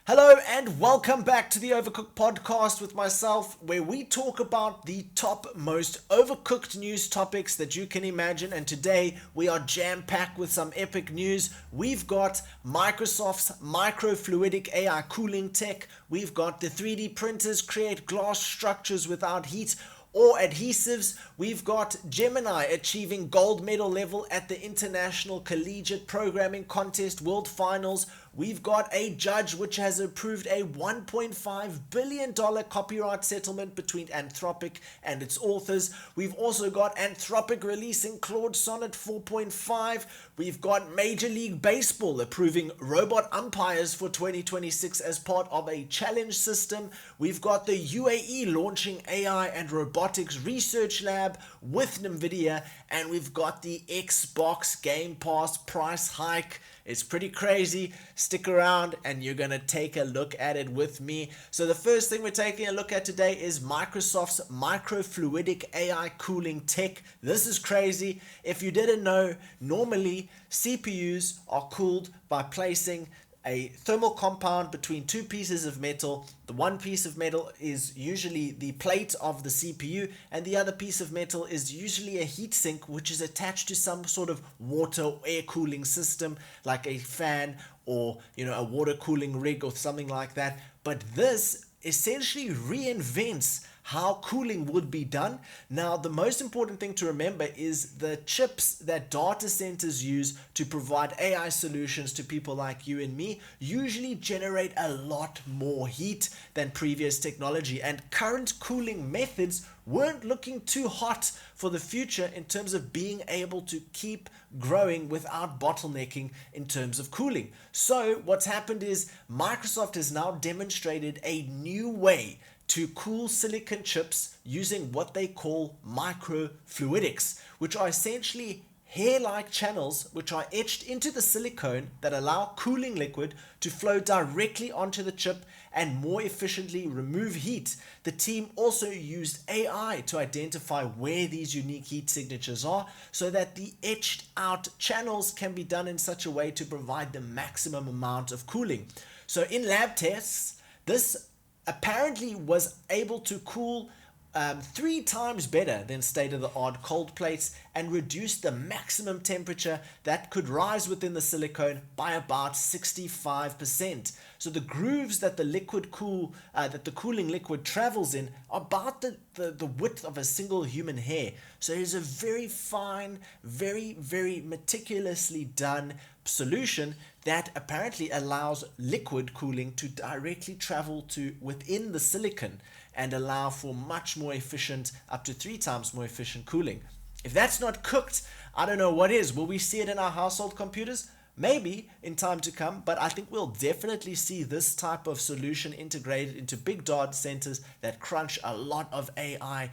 Hello and welcome back to the Overcooked Podcast with myself, where we talk about the top most overcooked news topics that you can imagine. And today we are jam-packed with some epic news. We've got Microsoft's Microfluidic AI cooling tech. We've got the 3D printers create glass structures without heat or adhesives. We've got Gemini achieving gold medal level at the International Collegiate Programming Contest World Finals. We've got a judge which has approved a $1.5 billion copyright settlement between Anthropic and its authors. We've also got Anthropic releasing Claude Sonnet 4.5. We've got Major League Baseball approving robot umpires for 2026 as part of a challenge system. We've got the UAE launching AI and Robotics research lab with NVIDIA. And we've got the Xbox Game Pass price hike. It's pretty crazy. Stick around and you're going to take a look at it with me. So the first thing we're taking a look at today is Microsoft's Microfluidic AI cooling tech. This is crazy. If you didn't know, normally CPUs are cooled by placing a thermal compound between two pieces of metal. The one piece of metal is usually the plate of the CPU, and the other piece of metal is usually a heatsink, which is attached to some sort of water or air cooling system, like a fan or a water cooling rig or something like that. But this essentially reinvents how cooling would be done. Now, the most important thing to remember is the chips that data centers use to provide AI solutions to people like you and me usually generate a lot more heat than previous technology, and current cooling methods weren't looking too hot for the future in terms of being able to keep growing without bottlenecking in terms of cooling. So what's happened is Microsoft has now demonstrated a new way to cool silicon chips using what they call microfluidics, which are essentially hair-like channels which are etched into the silicone that allow cooling liquid to flow directly onto the chip and more efficiently remove heat. The team also used AI to identify where these unique heat signatures are so that the etched out channels can be done in such a way to provide the maximum amount of cooling. So in lab tests, this apparently was able to cool 3 times better than state-of-the-art cold plates and reduce the maximum temperature that could rise within the silicone by about 65%. So the grooves that that the cooling liquid travels in are about the width of a single human hair. So it is a very fine, very meticulously done solution that apparently allows liquid cooling to directly travel to within the silicon and allow for much more efficient, up to 3 times more efficient cooling. If that's not cooked, I don't know what is. Will we see it in our household computers? Maybe in time to come, but I think we'll definitely see this type of solution integrated into big data centers that crunch a lot of AI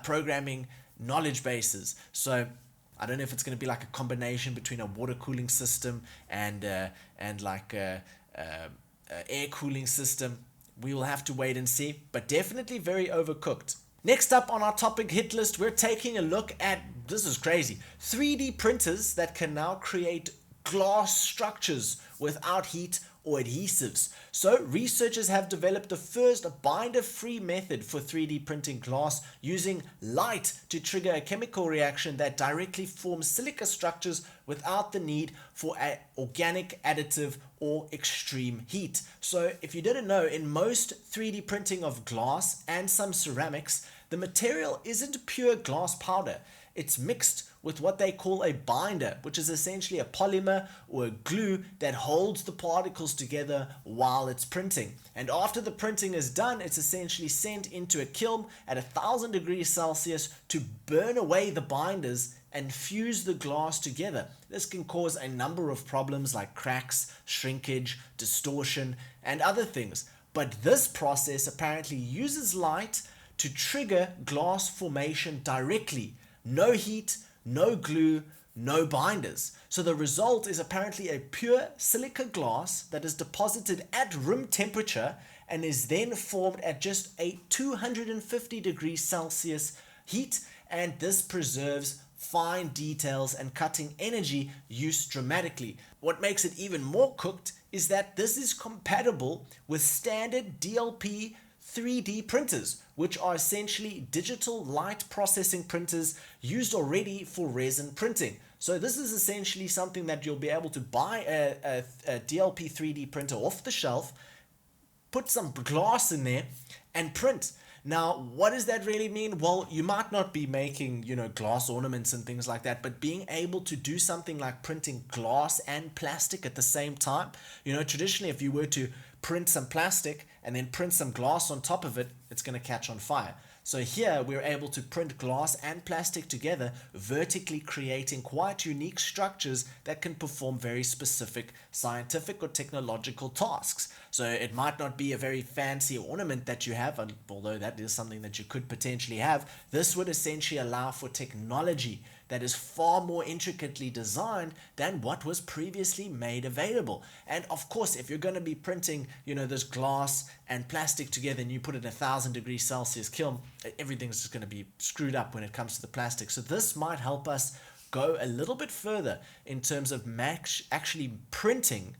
programming knowledge bases. So I don't know if it's going to be like a combination between a water cooling system and like a air cooling system. We will have to wait and see, but definitely very overcooked. Next up on our topic hit list, we're taking a look at, this is crazy, 3D printers that can now create glass structures without heat or adhesives. So researchers have developed the first binder-free method for 3D printing glass using light to trigger a chemical reaction that directly forms silica structures without the need for an organic additive or extreme heat. So if you didn't know, in most 3D printing of glass and some ceramics, the material isn't pure glass powder. It's mixed with what they call a binder, which is essentially a polymer or a glue that holds the particles together while it's printing. And after the printing is done, it's essentially sent into a kiln at 1000 degrees Celsius to burn away the binders and fuse the glass together. This can cause a number of problems like cracks, shrinkage, distortion, and other things. But this process apparently uses light to trigger glass formation directly. No heat, no glue, no binders. So the result is apparently a pure silica glass that is deposited at room temperature and is then formed at just a 250 degrees Celsius heat, and this preserves fine details and cutting energy use dramatically. What makes it even more cooked is that this is compatible with standard DLP 3D printers, which are essentially digital light processing printers used already for resin printing. So this is essentially something that you'll be able to buy a DLP 3D printer off the shelf, put some glass in there, and print. Now, what does that really mean? Well, you might not be making, glass ornaments and things like that, but being able to do something like printing glass and plastic at the same time. Traditionally, if you were to print some plastic and then print some glass on top of it, it's going to catch on fire. So here we're able to print glass and plastic together, vertically creating quite unique structures that can perform very specific scientific or technological tasks. So it might not be a very fancy ornament that you have, although that is something that you could potentially have. This would essentially allow for technology that is far more intricately designed than what was previously made available. And of course, if you're going to be printing, this glass and plastic together and you put it in 1,000 degrees Celsius kiln, everything's just going to be screwed up when it comes to the plastic. So this might help us go a little bit further in terms of actually printing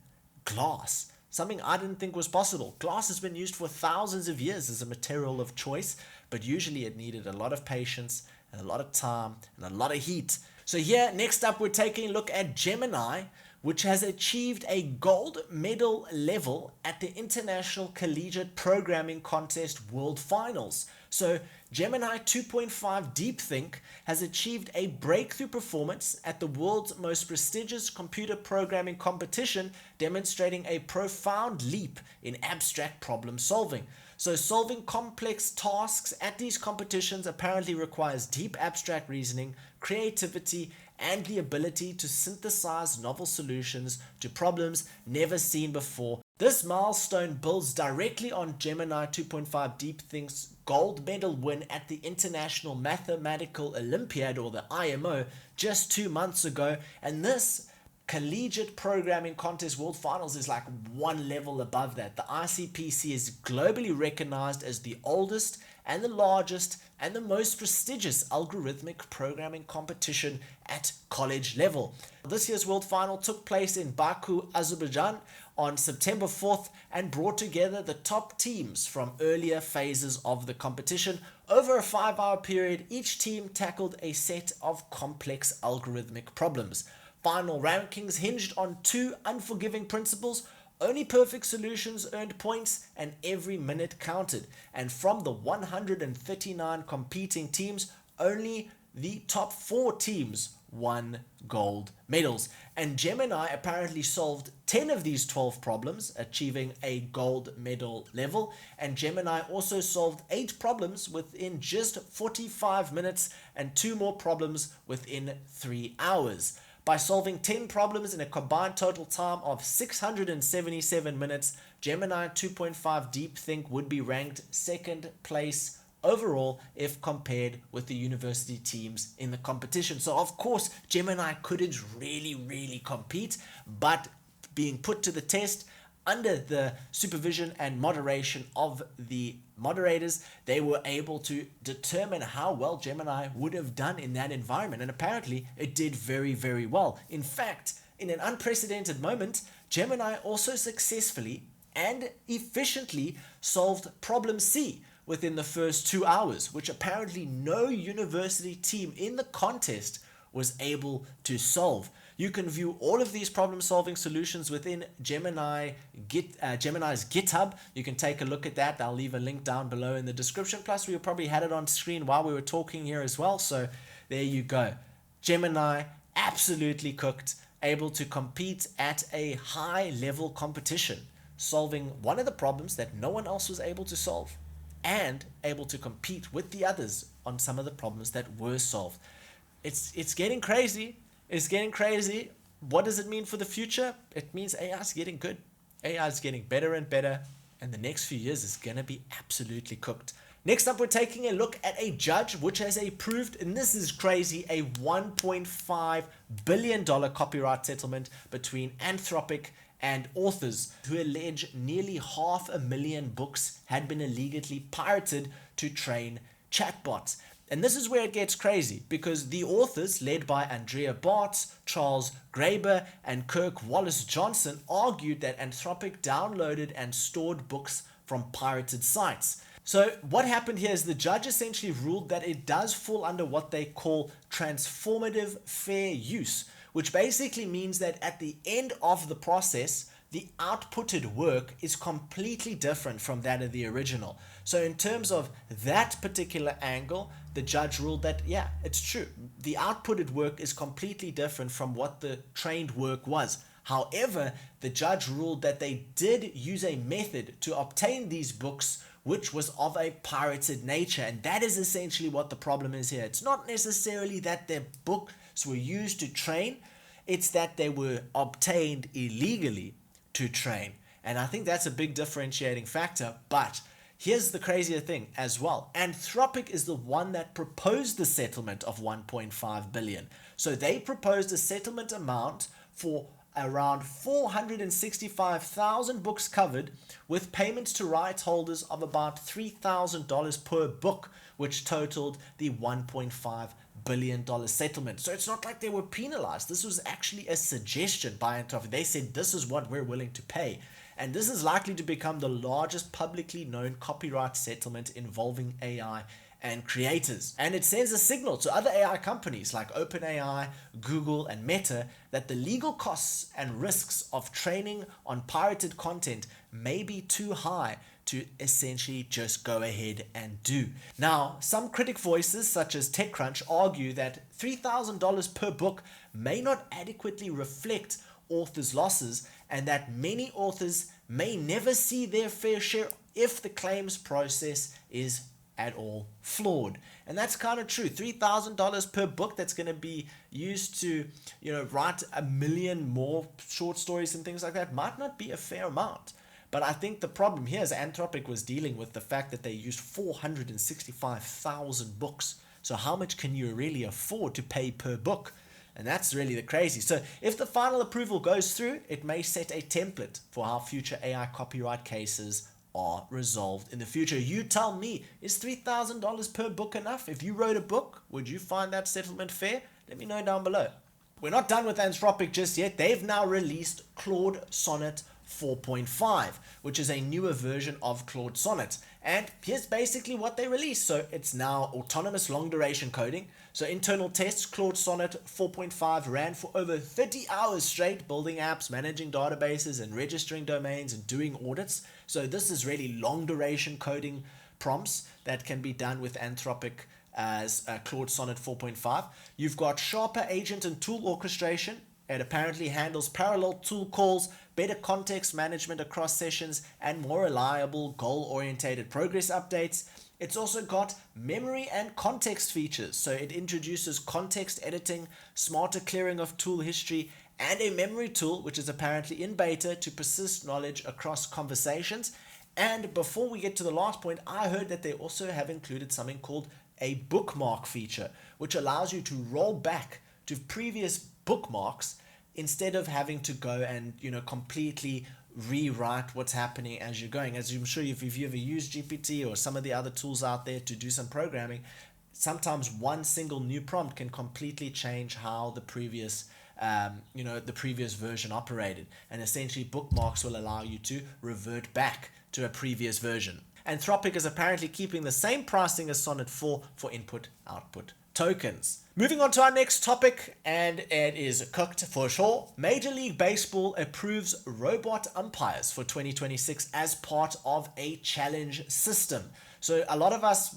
glass. Something I didn't think was possible. Glass has been used for thousands of years as a material of choice, but usually it needed a lot of patience and a lot of time and a lot of heat. So here, next up, we're taking a look at Gemini, which has achieved a gold medal level at the International Collegiate Programming Contest World Finals. So Gemini 2.5 DeepThink has achieved a breakthrough performance at the world's most prestigious computer programming competition, demonstrating a profound leap in abstract problem solving. So solving complex tasks at these competitions apparently requires deep abstract reasoning, creativity, and the ability to synthesize novel solutions to problems never seen before. This milestone builds directly on Gemini 2.5 DeepThink's gold medal win at the International Mathematical Olympiad, or the IMO, just 2 months ago, and this Collegiate Programming Contest World Finals is like one level above that. The ICPC is globally recognized as the oldest and the largest and the most prestigious algorithmic programming competition at college level. This year's World Final took place in Baku, Azerbaijan on September 4th and brought together the top teams from earlier phases of the competition. Over a 5-hour period, each team tackled a set of complex algorithmic problems. Final rankings hinged on 2 unforgiving principles: only perfect solutions earned points and every minute counted. And from the 139 competing teams, only the top 4 teams won gold medals. And Gemini apparently solved 10 of these 12 problems, achieving a gold medal level. And Gemini also solved 8 problems within just 45 minutes and 2 more problems within 3 hours. By solving 10 problems in a combined total time of 677 minutes, Gemini 2.5 DeepThink would be ranked second place overall if compared with the university teams in the competition. So of course, Gemini couldn't really compete, but being put to the test under the supervision and moderation of the moderators, they were able to determine how well Gemini would have done in that environment. And apparently it did very well. In fact, in an unprecedented moment, Gemini also successfully and efficiently solved problem C within the first 2 hours, which apparently no university team in the contest was able to solve. You can view all of these problem-solving solutions within Gemini's GitHub. You can take a look at that. I'll leave a link down below in the description. Plus, we probably had it on screen while we were talking here as well. So there you go. Gemini absolutely cooked, able to compete at a high-level competition, solving one of the problems that no one else was able to solve, and able to compete with the others on some of the problems that were solved. It's getting crazy. It's getting crazy. What does it mean for the future? It means AI is getting good. AI is getting better and better, and the next few years is going to be absolutely cooked. Next up, we're taking a look at a judge which has approved, and this is crazy, a $1.5 billion copyright settlement between Anthropic and authors who allege nearly 500,000 books had been illegally pirated to train chatbots. And this is where it gets crazy, because the authors, led by Andrea Bartz, Charles Graeber, and Kirk Wallace Johnson, argued that Anthropic downloaded and stored books from pirated sites. So what happened here is the judge essentially ruled that it does fall under what they call transformative fair use, which basically means that at the end of the process, the outputted work is completely different from that of the original. So in terms of that particular angle, the judge ruled that, yeah, it's true. The outputted work is completely different from what the trained work was. However, the judge ruled that they did use a method to obtain these books which was of a pirated nature. And that is essentially what the problem is here. It's not necessarily that their books were used to train, it's that they were obtained illegally to train. And I think that's a big differentiating factor. But here's the crazier thing as well. Anthropic is the one that proposed the settlement of 1.5 billion. So they proposed a settlement amount for around 465,000 books covered, with payments to rights holders of about $3,000 per book, which totaled the $1.5 billion settlement. So it's not like they were penalized. This was actually a suggestion by Anthropic. They said, this is what we're willing to pay. And this is likely to become the largest publicly known copyright settlement involving AI and creators. And it sends a signal to other AI companies like OpenAI, Google, and Meta that the legal costs and risks of training on pirated content may be too high to essentially just go ahead and do. Now, some critic voices such as TechCrunch argue that $3,000 per book may not adequately reflect authors' losses, and that many authors may never see their fair share if the claims process is at all flawed. And that's kind of true. $3,000 per book that's going to be used to, write 1 million more short stories and things like that might not be a fair amount. But I think the problem here is Anthropic was dealing with the fact that they used 465,000 books. So how much can you really afford to pay per book? And that's really the crazy. So if the final approval goes through, it may set a template for how future AI copyright cases are resolved in the future. You tell me, is $3,000 per book enough? If you wrote a book, would you find that settlement fair? Let me know down below. We're not done with Anthropic just yet. They've now released Claude Sonnet 4.5, which is a newer version of Claude Sonnet. And here's basically what they released. So it's now autonomous long duration coding. So internal tests, Claude Sonnet 4.5 ran for over 30 hours straight, building apps, managing databases, and registering domains and doing audits. So this is really long duration coding prompts that can be done with Anthropic as Claude Sonnet 4.5. You've got sharper agent and tool orchestration. It apparently handles parallel tool calls, better context management across sessions, and more reliable goal-oriented progress updates. It's also got memory and context features. So it introduces context editing, smarter clearing of tool history, and a memory tool, which is apparently in beta to persist knowledge across conversations. And before we get to the last point, I heard that they also have included something called a bookmark feature, which allows you to roll back to previous bookmarks instead of having to go and completely rewrite what's happening as you're going. As I'm sure if you've ever used GPT or some of the other tools out there to do some programming, sometimes one single new prompt can completely change how the previous version operated. And essentially bookmarks will allow you to revert back to a previous version. Anthropic is apparently keeping the same pricing as Sonnet 4 for input-output tokens. Moving on to our next topic, and it is cooked for sure. Major League Baseball approves robot umpires for 2026 as part of a challenge system. So a lot of us,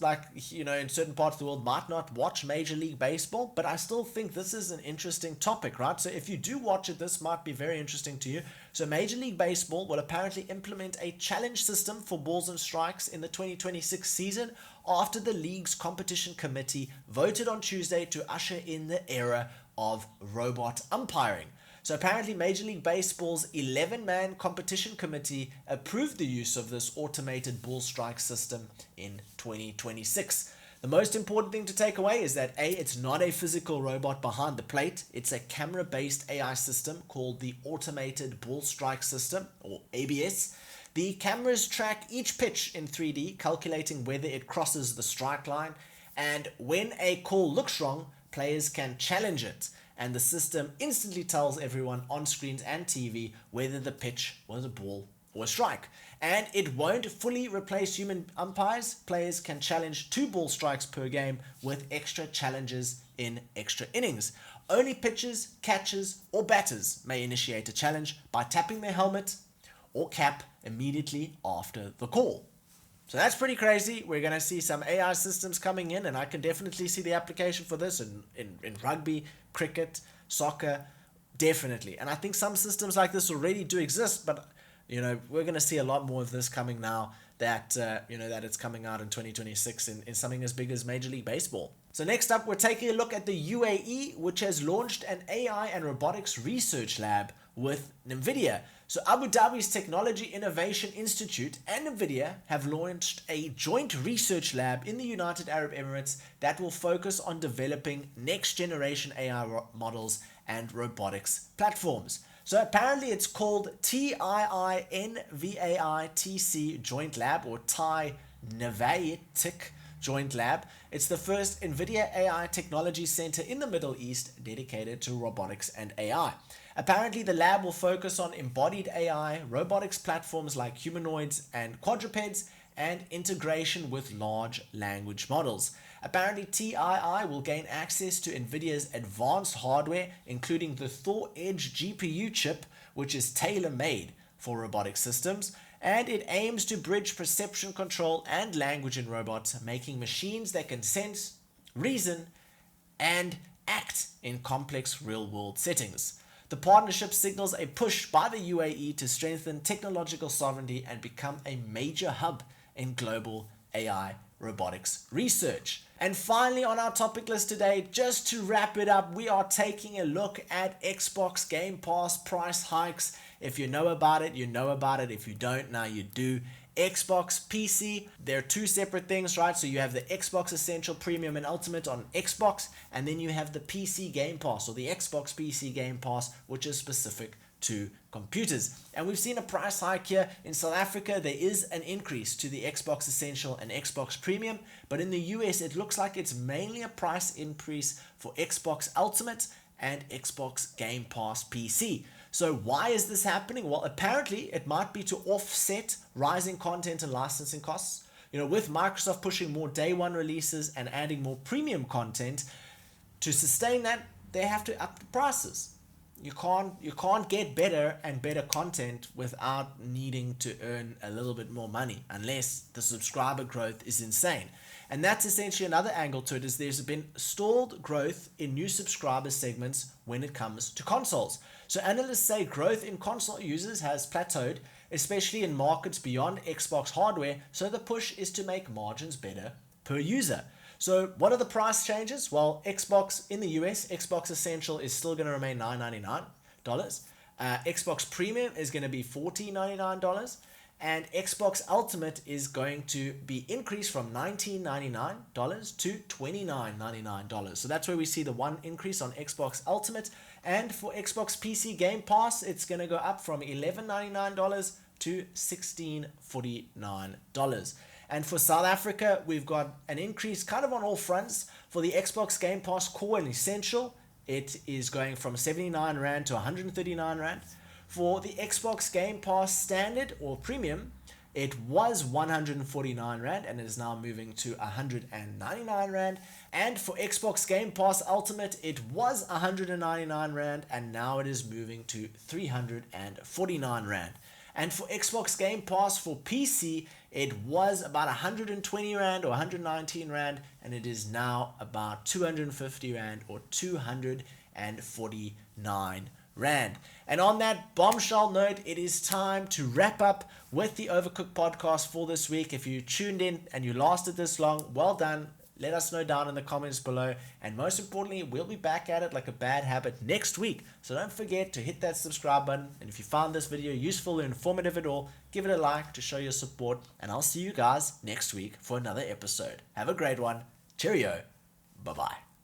in certain parts of the world might not watch Major League Baseball, but I still think this is an interesting topic, right? So if you do watch it, this might be very interesting to you. So Major League Baseball will apparently implement a challenge system for balls and strikes in the 2026 season after the league's competition committee voted on Tuesday to usher in the era of robot umpiring. So apparently Major League Baseball's 11-man competition committee approved the use of this automated ball strike system in 2026. The most important thing to take away is that A, it's not a physical robot behind the plate. It's a camera-based AI system called the Automated Ball Strike System, or ABS. The cameras track each pitch in 3D, calculating whether it crosses the strike line, And when a call looks wrong, players can challenge it, and the system instantly tells everyone on screens and TV whether the pitch was a ball or a strike. And it won't fully replace human umpires. Players can challenge 2 ball strikes per game with extra challenges in extra innings. Only pitchers, catchers, or batters may initiate a challenge by tapping their helmet or cap immediately after the call. So that's pretty crazy. We're going to see some AI systems coming in, and I can definitely see the application for this in rugby, cricket, soccer, definitely. And I think some systems like this already do exist, but we're going to see a lot more of this coming now that that it's coming out in 2026 in something as big as Major League Baseball. So next up, we're taking a look at the UAE, which has launched an AI and robotics research lab with NVIDIA. So Abu Dhabi's Technology Innovation Institute and NVIDIA have launched a joint research lab in the United Arab Emirates that will focus on developing next generation AI models and robotics platforms. So apparently it's called TII-NVAI-TC Joint Lab, or TII-NVAI-TIC Joint Lab. It's the first NVIDIA AI Technology Center in the Middle East dedicated to robotics and AI. Apparently, the lab will focus on embodied AI, robotics platforms like humanoids and quadrupeds, and integration with large language models. Apparently, TII will gain access to NVIDIA's advanced hardware, including the Thor Edge GPU chip, which is tailor-made for robotic systems, and it aims to bridge perception control and language in robots, making machines that can sense, reason, and act in complex real-world settings. The partnership signals a push by the UAE to strengthen technological sovereignty and become a major hub in global AI robotics research. And finally, on our topic list today, just to wrap it up, we are taking a look at Xbox Game Pass price hikes. If you know about it, you know about it. If you don't, now you do. Xbox PC, they're 2 separate things, right? So you have the Xbox Essential, Premium, and Ultimate on Xbox, and then you have the PC Game Pass, or the Xbox PC Game Pass, which is specific to computers. And we've seen a price hike here. In South Africa, there is an increase to the Xbox Essential and Xbox Premium, but in the US, it looks like it's mainly a price increase for Xbox Ultimate and Xbox Game Pass PC. So why is this happening? Well, apparently it might be to offset rising content and licensing costs. With Microsoft pushing more day one releases and adding more premium content, to sustain that, they have to up the prices. You can't get better and better content without needing to earn a little bit more money, unless the subscriber growth is insane. And that's essentially another angle to it, is there's been stalled growth in new subscriber segments when it comes to consoles. So analysts say growth in console users has plateaued, especially in markets beyond Xbox hardware, so the push is to make margins better per user. So what are the price changes? Well, Xbox in the US, Xbox Essential is still going to remain $9.99. Xbox Premium is going to be $14.99. And Xbox Ultimate is going to be increased from $19.99 to $29.99. So that's where we see the one increase on Xbox Ultimate. And for Xbox PC Game Pass, it's going to go up from $11.99 to $16.49. And for South Africa, we've got an increase kind of on all fronts. For the Xbox Game Pass Core and Essential, it is going from 79 Rand to 139 Rand. For the Xbox Game Pass Standard or Premium, it was 149 Rand and it is now moving to 199 Rand. And for Xbox Game Pass Ultimate, it was 199 Rand and now it is moving to 349 Rand. And for Xbox Game Pass for PC, it was about 120 Rand or 119 Rand, and it is now about 250 Rand or 249 Rand. And on that bombshell note, it is time to wrap up with the Overcooked Podcast for this week. If you tuned in and you lasted this long, well done. Let us know down in the comments below. And most importantly, we'll be back at it like a bad habit next week. So don't forget to hit that subscribe button. And if you found this video useful or informative at all, give it a like to show your support. And I'll see you guys next week for another episode. Have a great one. Cheerio. Bye-bye.